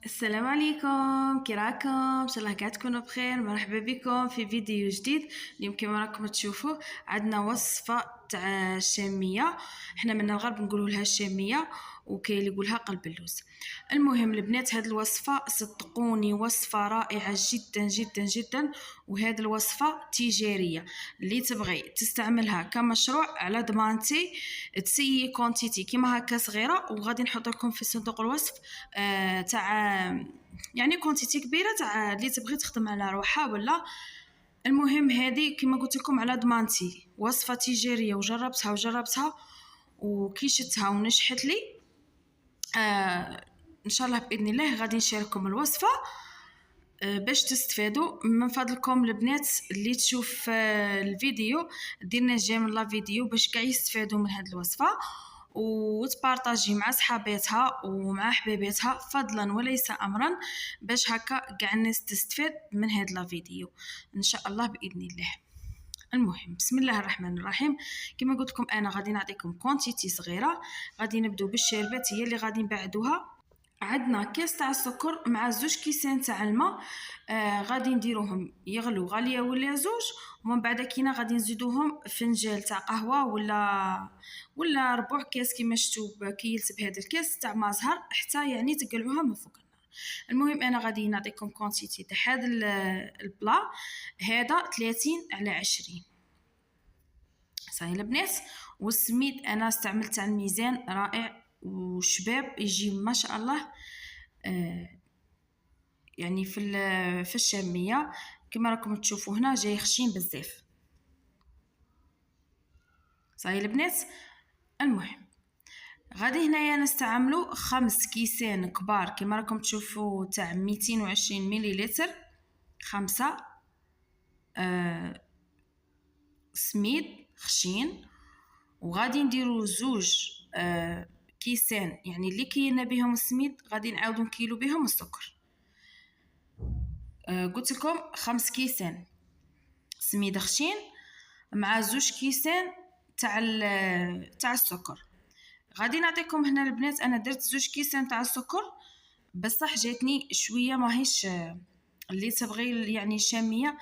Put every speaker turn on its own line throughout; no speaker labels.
السلام عليكم، كي راكم؟ ان شاء الله قاعد تكونوا بخير. مرحبا بكم في فيديو جديد. اليوم كما راكم تشوفوا عندنا وصفه تاع الشاميه. احنا من الغرب نقولوا لها الشاميه، وكاين اللي يقولها قلب اللوز. المهم البنات، هذه الوصفه صدقوني وصفه رائعه جدا جدا جدا، وهذه الوصفه تجاريه اللي تبغي تستعملها كمشروع على ضمانتي. تسيي كونتيتي كيما هكا صغيره، وغادي نحط لكم في صندوق الوصف تاع يعني كونتيتي كبيره تاع اللي تبغي تخدم على روحها ولا. المهم هذه كما قلت لكم على ضمانتي، وصفه تجاريه وجربتها وكي شتها ونجحت لي. ان شاء الله باذن الله غادي نشارككم الوصفه باش تستفادوا. من فضلكم البنات اللي تشوف الفيديو ديرنا جيم لا فيديو باش كاع يستفادوا من هذه الوصفه، وتبارطاجي مع صحاباتها ومع حبيباتها فضلا وليس امرا، باش هكا كاع الناس تستفاد من هذا لا فيديو ان شاء الله باذن الله. المهم بسم الله الرحمن الرحيم. كما قلت لكم انا غادي نعطيكم كونتيتي صغيره. غادي نبداو بالشربات هي اللي غادي نبعدوها. عندنا كاس تاع السكر مع 2 كيسان تاع الماء. غادي نديروهم يغلو غاليه ولا زوج، ومن بعد كينا غادي نزيدوهم فنجال تاع قهوه ولا ربع كاس كيما شفتوا كيلت بهذا الكاس تاع ما زهر، حتى يعني تقلعوها من فوق النار. المهم انا غادي نعطيكم كونتيتي تاع هذا البلا. هذا 30 على 20 صاي البنات. والسميد انا استعملت تاع الميزان رائع وشباب يجي ما شاء الله. يعني في الشاميه كما راكم تشوفوا هنا جاي خشين بزاف صاي البنات. المهم غادي هنايا نستعملوا 5 كيسان كبار كما راكم تشوفوا تاع 220 مليلتر. 5 سميد خشين، وغادي نديروا 2 كيسان يعني اللي كينا بهم السميد غادي نعاودوا نكيلو بهم السكر. قلت لكم 5 كيسان سميد خشين مع 2 كيسان تاع السكر. غادي نعطيكم هنا البنات انا درت 2 كيسان تاع السكر، بصح جاتني شويه ماهيش اللي تبغي يعني الشاميه.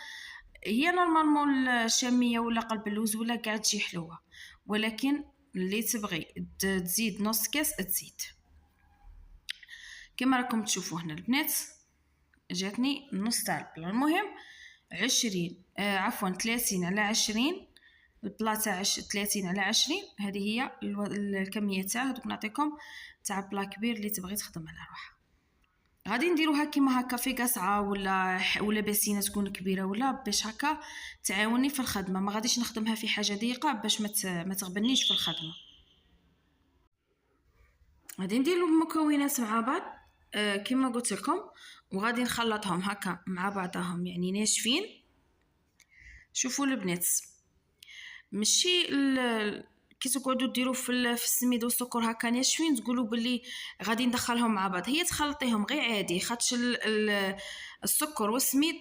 هي نورمالمون الشاميه ولا قلب اللوز ولا قاعد تجي حلوه، ولكن اللي تبغي تزيد نص كاس تزيد. كما راكم تشوفوا هنا البنات جاتني نص تاع البلا. المهم 30 على 20 البلا تاع 30 على 20 هذه هي الكميه تاعها. دوك نعطيكم تاع بلا كبير اللي تبغي تخدم على روحها. غادي نديروها كيما هكا في قصعه ولا باسينه تكون كبيره، ولا باش هكا تعاوني في الخدمه. ما غاديش نخدمها في حاجه ضيقه باش ما تغبنيش في الخدمه. غادي نديروا المكونات مع بعض كما قلت لكم، وغادي نخلطهم هكا مع بعضهم يعني ناشفين. شوفوا البنات ماشي كي تقعدوا ديروا في السميد والسكر هكا ناشفين تقولوا باللي غادي ندخلهم مع بعض. هي تخلطيهم غير عادي، خاطش السكر والسميد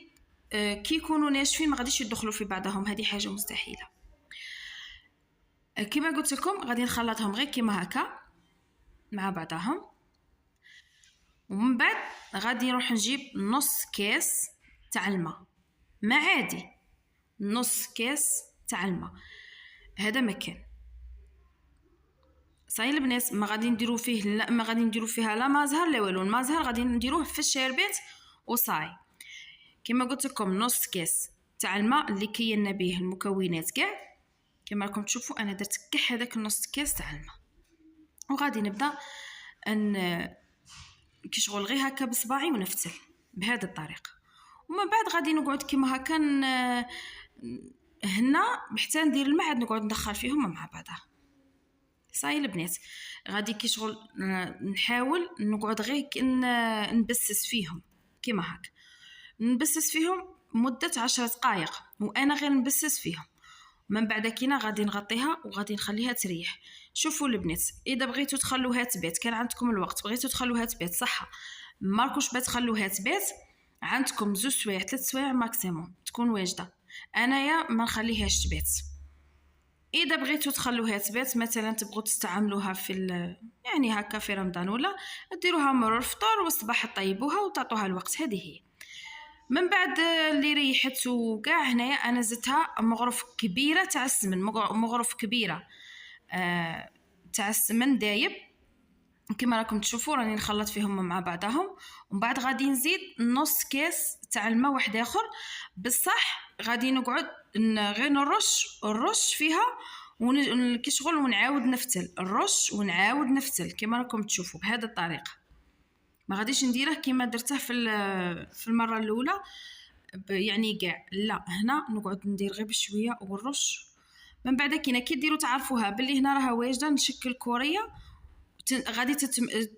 كي يكونوا ناشفين ما غاديش يدخلوا في بعضهم، هذه حاجه مستحيله. كما قلت لكم غادي نخلطهم غير كيما هكا مع بعضهم، ومن بعد غادي نروح نجيب نص كاس تاع الماء. ما عادي نص كاس تاع الماء هذا مكان صاي البنات. ما غادي نديرو فيه لا ما غادي نديرو فيها لا ما زهر لا والو. الماء زهر غادي نديروه في الشربات وصاي. كما قلت لكم نص كاس تاع الماء اللي كينا به المكونات كاع. كما راكم تشوفوا انا درت كاع هذاك نص كاس تاع الماء، وغادي نبدا كي شغل غير هكا بصباعي ونفتل بهذه الطريقه. ومن بعد غادي نقعد كيما هكا هنا حتى ندير الماء عاد نقعد ندخل فيهم مع بعضها صاي البنات. غادي كي شغل نحاول نقعد غير نبسس فيهم كيما هكا، نبسس فيهم مده 10 دقائق وانا غير نبسس فيهم. من بعد كينا غادي نغطيها وغادي نخليها تريح. شوفوا البنات اذا بغيتوا تخلوها تبات كان عندكم الوقت بغيتوا تخلوها تبات صح، ماركوش بتخلوها تبات عندكم 2 سوايع 3 سوايع ماكسيموم تكون واجده. انايا ما نخليهاش تبات اذا بغيتوا تخلوها تبات مثلا تبغوا تستعملوها في يعني هكا في رمضان ولا ديروها مرور الفطور والصباح طيبوها وتعطوها الوقت. هذه هي. من بعد اللي ريحت وكاع هنايا انا زدتها مغرف كبيره تاع السمن، مغرف كبيره تاع السمن دايب كما راكم تشوفوا راني نخلط فيهم مع بعضهم. ومن بعد غادي نزيد نص كاس تاع الماء واحد اخر بصح غادي نقعد غير نرش فيها كي شغل ونعاود نفتل الرش ونعاود نفتل كما راكم تشوفوا بهذه الطريقه. ما غاديش نديره كما درته في المره الاولى يعني كاع لا، هنا نقعد ندير غير بشويه ونرش. من بعد كي ديروا تعرفوها باللي هنا راها واجده نشكل كوريه غادي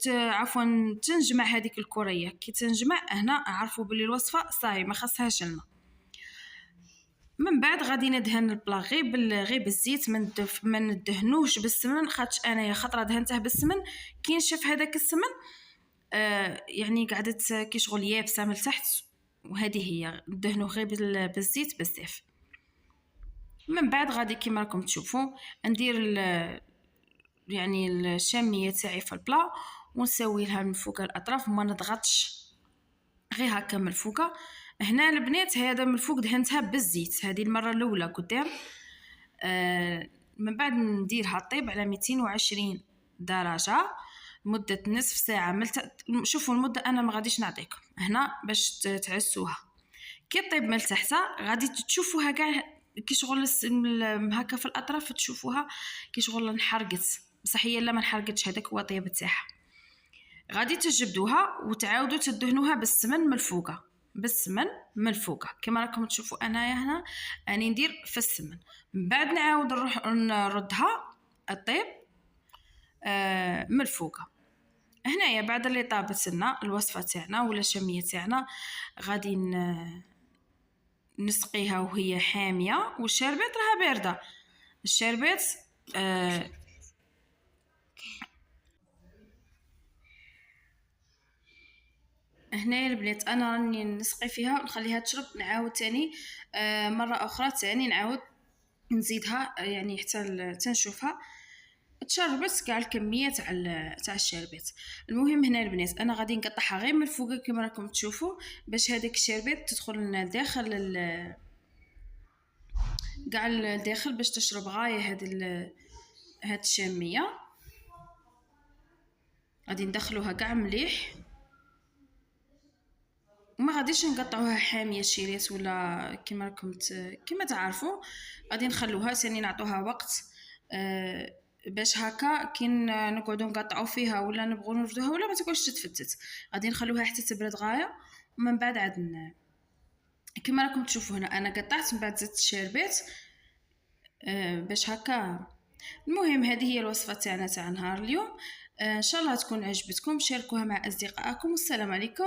عفوا تنجمع هذيك الكوريه. كي تنجمع هنا عرفوا باللي الوصفه صاي ما خاصهاش الماء. من بعد غادي ندهن البلا غير بالزيت، ما ندهنوش بالسمن خاطش انايا خطره دهنته بالسمن كي نشوف هذاك السمن يعني قعدت كي شغل يابسه من تحت. وهذه هي ندهنوه غير بالزيت بزاف. من بعد غادي كيما راكم تشوفوا ندير يعني الشاميه تاعي في البلا ونسوي لها من فوق الاطراف وما نضغطش غير هكا من فوق. هنا البنات هذا من فوق دهنتها بالزيت هذه المره الاولى قدام. من بعد نديرها طيب على 220 درجه مده نصف ساعه. شوفوا المده انا ما غاديش نعطيكم هنا باش تعسوها. كي طيب من تحت غادي تشوفوها كاع كي شغل هكا في الاطراف تشوفوها كي شغل انحرقت بصح هي لا ما انحرقتش، هذاك هو طيب تاعها. غادي تجبدوها وتعاودوا تدهنوها بالسمن من الفوق كما راكم تشوفوا انايا هنا اني ندير في السمن. من بعد نعاود نردها الطيب من الفوق. هنايا بعد اللي طابت لنا الوصفه تاعنا ولا الشاميه تاعنا غادي نسقيها وهي حاميه والشربات راها بارده. الشربات هنا البنات انا راني نسقي فيها ونخليها تشرب. نعاود تاني مره اخرى تاني نعاود نزيدها يعني حتى تنشوفها تشربت كاع الكميه تاع الشربات. المهم هنا البنات انا غادي نقطعها غير من الفوق كما راكم تشوفوا باش هذيك الشربات تدخل لنا داخل كاع الداخل باش تشرب غايه هاد الشاميه. غادي ندخلوها كاع مليح وما غاديش نقطعوها حاميه شيريت ولا كما راكم كما تعرفوا. غادي نخلوها ثاني نعطوها وقت باش هكا كي نقعدوا نقطعوا فيها ولا نبغوا نرفدوها ولا ما تقعدش تتفتت. غادي نخلوها حتى تبرد غايه ومن بعد عاد كما راكم تشوفوا هنا انا قطعت من بعد زدت الشربات باش هكا. المهم هذه هي الوصفه تاعنا تاع نهار اليوم. ان شاء الله تكون عجبتكم. شاركوها مع اصدقائكم والسلام عليكم.